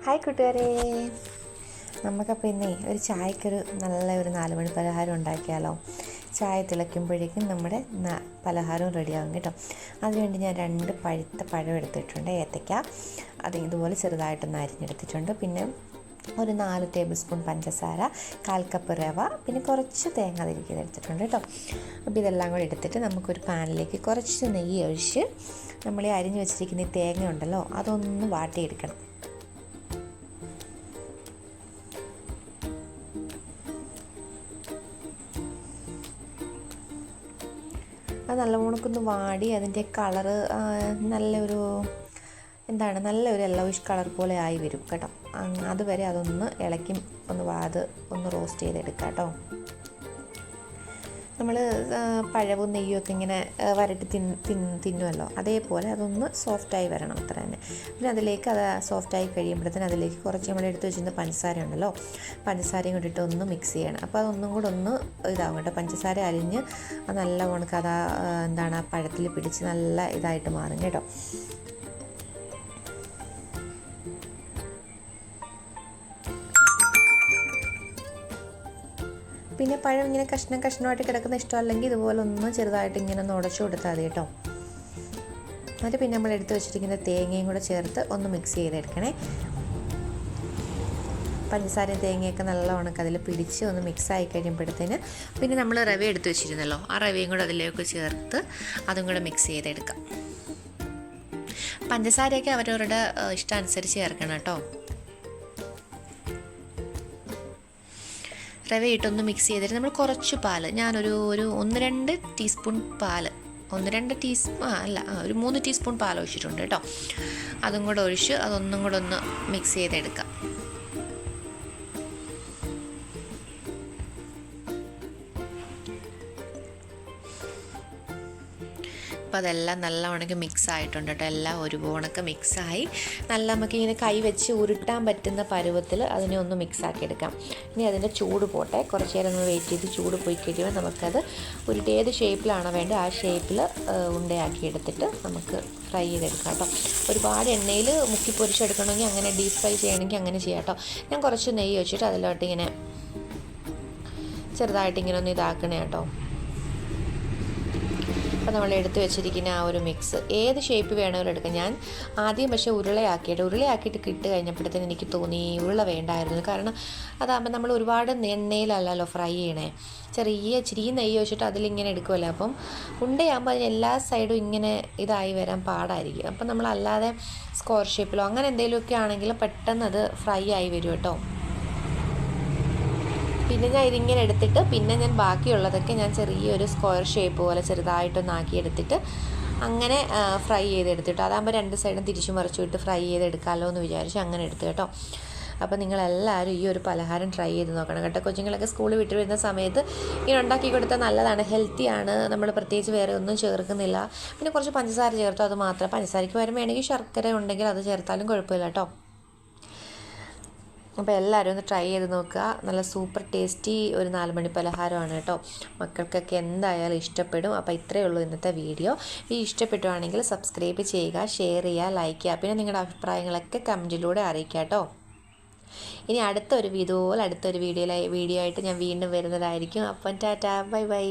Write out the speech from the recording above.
Hi കൂട്ടുകാരെ, നമുക്കപ്പോൾ ഇന്നേ ഒരു ചായക്കൊരു നല്ല ഒരു 4 മണി പലഹാരം ഉണ്ടാക്കിയാലോ. ചായ തിളയ്ക്കുമ്പോഴേക്കും നമ്മുടെ പലഹാരവും റെഡിയാകും കേട്ടോ. അതിനുവേണ്ടി ഞാൻ 2 പഴുത്ത പഴം എടുത്തിട്ടുണ്ട്, ഏത്തയ്ക്ക. അത് ഇതുപോലെ ചെറുതായിട്ടൊന്ന് അരിഞ്ഞെടുത്തിട്ടുണ്ട്. പിന്നെ ഒരു 4 ടേബിൾ സ്പൂൺ പഞ്ചസാര, 1/4 കപ്പ് റവ, പിന്നെ കുറച്ച് തേങ്ങ തിരിക്കുന്നത് എടുത്തിട്ടുണ്ട് കേട്ടോ. അപ്പോൾ ഇതെല്ലാം കൂടി എടുത്തിട്ട് നമുക്കൊരു പാനിലേക്ക് കുറച്ച് നെയ്യ് ഒഴിച്ച് നമ്മൾ ഈ അരിഞ്ഞ് വെച്ചിരിക്കുന്ന ഈ തേങ്ങ ഉണ്ടല്ലോ അതൊന്ന് വാട്ടിയെടുക്കണം. അത് നല്ലവണ്ണക്കൊന്ന് വാടി അതിൻ്റെ കളറ് നല്ലൊരു യെല്ലോയിഷ് കളർ പോലെ ആയി വരും കേട്ടോ. അതുവരെ അതൊന്ന് ഇളക്കി ഒന്ന് റോസ്റ്റ് ചെയ്തെടുക്കാം കേട്ടോ. നമ്മൾ പഴവും നെയ്യുമൊക്കെ ഇങ്ങനെ വരട്ടി തിന്നുമല്ലോ, അതേപോലെ അതൊന്ന് സോഫ്റ്റായി വരണം അത്ര തന്നെ. പിന്നെ അതിലേക്ക് അത് സോഫ്റ്റായി കഴിയുമ്പോഴത്തേന് അതിലേക്ക് കുറച്ച് നമ്മൾ എടുത്ത് വെച്ചിരുന്ന പഞ്ചസാര ഉണ്ടല്ലോ, പഞ്ചസാരയും കൂടിയിട്ട് ഒന്ന് മിക്സ് ചെയ്യണം. അപ്പോൾ അതൊന്നും കൂടെ ഒന്ന് ഇതാവും കേട്ടോ. പഞ്ചസാര അരിഞ്ഞ് അത് നല്ല ഉണക്ക് ആ പഴത്തിൽ പിടിച്ച് നല്ല ഇതായിട്ട് മാറും കേട്ടോ. പിന്നെ പഴം ഇങ്ങനെ കഷ്ണമായിട്ട് കിടക്കുന്ന ഇഷ്ടമല്ലെങ്കിൽ ഇതുപോലെ ഒന്ന് ചെറുതായിട്ട് ഇങ്ങനെ ഒന്ന് ഉടച്ചു കൊടുത്താൽ മതി കേട്ടോ. എന്നിട്ട് പിന്നെ നമ്മൾ എടുത്ത് വെച്ചിരിക്കുന്ന തേങ്ങയും കൂടെ ചേർത്ത് ഒന്ന് മിക്സ് ചെയ്തെടുക്കണേ. പഞ്ചസാരയും തേങ്ങയൊക്കെ നല്ല ഉണക്ക് അതിൽ പിടിച്ച് ഒന്ന് മിക്സായി കഴിയുമ്പോഴത്തേന് പിന്നെ നമ്മൾ റവ എടുത്ത് വെച്ചിരുന്നല്ലോ, ആ റവയും കൂടെ അതിലേക്ക് ചേർത്ത് അതും കൂടെ മിക്സ് ചെയ്തെടുക്കാം. പഞ്ചസാരയൊക്കെ അവരവരുടെ ഇഷ്ടമനുസരിച്ച് ചേർക്കണം കേട്ടോ. റവ ഇട്ടൊന്ന് മിക്സ് ചെയ്തിട്ട് നമ്മൾ കുറച്ച് പാൽ, ഞാനൊരു 1-2 ടീസ്പൂൺ പാൽ, 1-2 ടീസ്പൂൺ ഒരു 3 ടീസ്പൂൺ പാൽ ഒഴിച്ചിട്ടുണ്ട് കേട്ടോ. അതും കൂടെ ഒഴിച്ച് അതൊന്നും കൂടെ ഒന്ന് മിക്സ് ചെയ്തെടുക്കാം. അപ്പോൾ അതെല്ലാം നല്ല ഉണക്ക് മിക്സ് ആയിട്ടുണ്ട് കേട്ടോ. എല്ലാം ഒരുപോണക്ക് മിക്സായി നല്ല നമുക്കിങ്ങനെ കൈ വെച്ച് ഉരുട്ടാൻ പറ്റുന്ന പരുവത്തിൽ അതിനെ ഒന്ന് മിക്സാക്കി എടുക്കാം. ഇനി അതിൻ്റെ ചൂട് പോട്ടെ, കുറച്ച് നേരം ഒന്ന് വെയിറ്റ് ചെയ്ത് ചൂട് പോയി കഴിയുമ്പോൾ നമുക്കത് ഉരുട്ടി ഏത് ഷേപ്പിലാണോ വേണ്ടത് ആ ഷേപ്പിൽ ഉണ്ടയാക്കി എടുത്തിട്ട് നമുക്ക് ഫ്രൈ ചെയ്തെടുക്കാം കേട്ടോ. ഒരുപാട് എണ്ണയിൽ മുക്കി പൊരിച്ചെടുക്കണമെങ്കിൽ അങ്ങനെ ഡീപ്പ് ഫ്രൈ ചെയ്യണമെങ്കിൽ അങ്ങനെ ചെയ്യാം കേട്ടോ. ഞാൻ കുറച്ച് നെയ്യ് വെച്ചിട്ട് അതിലോട്ട് ഇങ്ങനെ ചെറുതായിട്ട് ഇങ്ങനെ ഒന്ന് ഇതാക്കണേ കേട്ടോ. അപ്പോൾ നമ്മൾ എടുത്ത് വെച്ചിരിക്കുന്ന ആ ഒരു മിക്സ് ഏത് ഷേപ്പ് വേണമെങ്കിലും എടുക്കാം. ഞാൻ ആദ്യം പക്ഷേ ഉരുളയാക്കിയിട്ട് കിട്ട് കഴിഞ്ഞപ്പോഴത്തേന് എനിക്ക് തോന്നി ഉരുള വേണ്ടായിരുന്നു. കാരണം അതാകുമ്പോൾ നമ്മൾ ഒരുപാട് എണ്ണയിലല്ലല്ലോ ഫ്രൈ ചെയ്യണേ, ഇച്ചിരി നെയ്യ് വെച്ചിട്ട് അതിലിങ്ങനെ എടുക്കുമല്ലോ. അപ്പം ഉണ്ടയാകുമ്പോൾ അതിന് എല്ലാ സൈഡും ഇങ്ങനെ ഇതായി വരാൻ പാടായിരിക്കും. അപ്പം നമ്മളല്ലാതെ സ്ക്വയർ ഷേപ്പിലോ അങ്ങനെ എന്തെങ്കിലുമൊക്കെ ആണെങ്കിലും പെട്ടെന്ന് അത് ഫ്രൈ ആയി വരും കേട്ടോ. പിന്നെ ഞാൻ ഇതിങ്ങനെ എടുത്തിട്ട് പിന്നെ ഞാൻ ബാക്കിയുള്ളതൊക്കെ ഞാൻ ചെറിയൊരു സ്ക്വയർ ഷേപ്പ് പോലെ ചെറുതായിട്ടൊന്ന് ആക്കിയെടുത്തിട്ട് അങ്ങനെ ഫ്രൈ ചെയ്തെടുത്തിട്ട് അതാകുമ്പോൾ 2 സൈഡും തിരിച്ചു മറിച്ചു വിട്ട് ഫ്രൈ ചെയ്തെടുക്കാമല്ലോ എന്ന് വിചാരിച്ച് അങ്ങനെ എടുത്തു കേട്ടോ. അപ്പോൾ നിങ്ങളെല്ലാവരും ഈ ഒരു പലഹാരം ട്രൈ ചെയ്ത് നോക്കണം കേട്ടോ. കൊച്ചുങ്ങളൊക്കെ സ്കൂളിൽ വിട്ട് വരുന്ന സമയത്ത് ഇങ്ങനെ ഉണ്ടാക്കി കൊടുത്താൽ നല്ലതാണ്, ഹെൽത്തിയാണ്. നമ്മൾ പ്രത്യേകിച്ച് വേറെ ഒന്നും ചേർക്കുന്നില്ല. പിന്നെ കുറച്ച് പഞ്ചസാര ചേർത്തു, അത് മാത്രം. പഞ്ചസാരയ്ക്ക് പകരം വേണമെങ്കിൽ ശർക്കര ഉണ്ടെങ്കിൽ അത് ചേർത്താലും കുഴപ്പമില്ല കേട്ടോ. അപ്പോൾ എല്ലാവരും ഒന്ന് ട്രൈ ചെയ്ത് നോക്കുക. നല്ല സൂപ്പർ ടേസ്റ്റി ഒരു 4 മണി പലഹാരമാണ് കേട്ടോ. മക്കൾക്കൊക്കെ എന്തായാലും ഇഷ്ടപ്പെടും. അപ്പോൾ ഇത്രയേ ഉള്ളൂ ഇന്നത്തെ വീഡിയോ. ഈ ഇഷ്ടപ്പെട്ടുവാണെങ്കിൽ സബ്സ്ക്രൈബ് ചെയ്യുക, ഷെയർ ചെയ്യുക, ലൈക്ക് ചെയ്യുക. പിന്നെ നിങ്ങളുടെ അഭിപ്രായങ്ങളൊക്കെ കമൻറ്റിലൂടെ അറിയിക്കുക കേട്ടോ. ഇനി അടുത്തൊരു വീഡിയോ ആയിട്ട് ഞാൻ വീണ്ടും വരുന്നതായിരിക്കും. അപ്പം ടാറ്റാ, ബൈ ബൈ.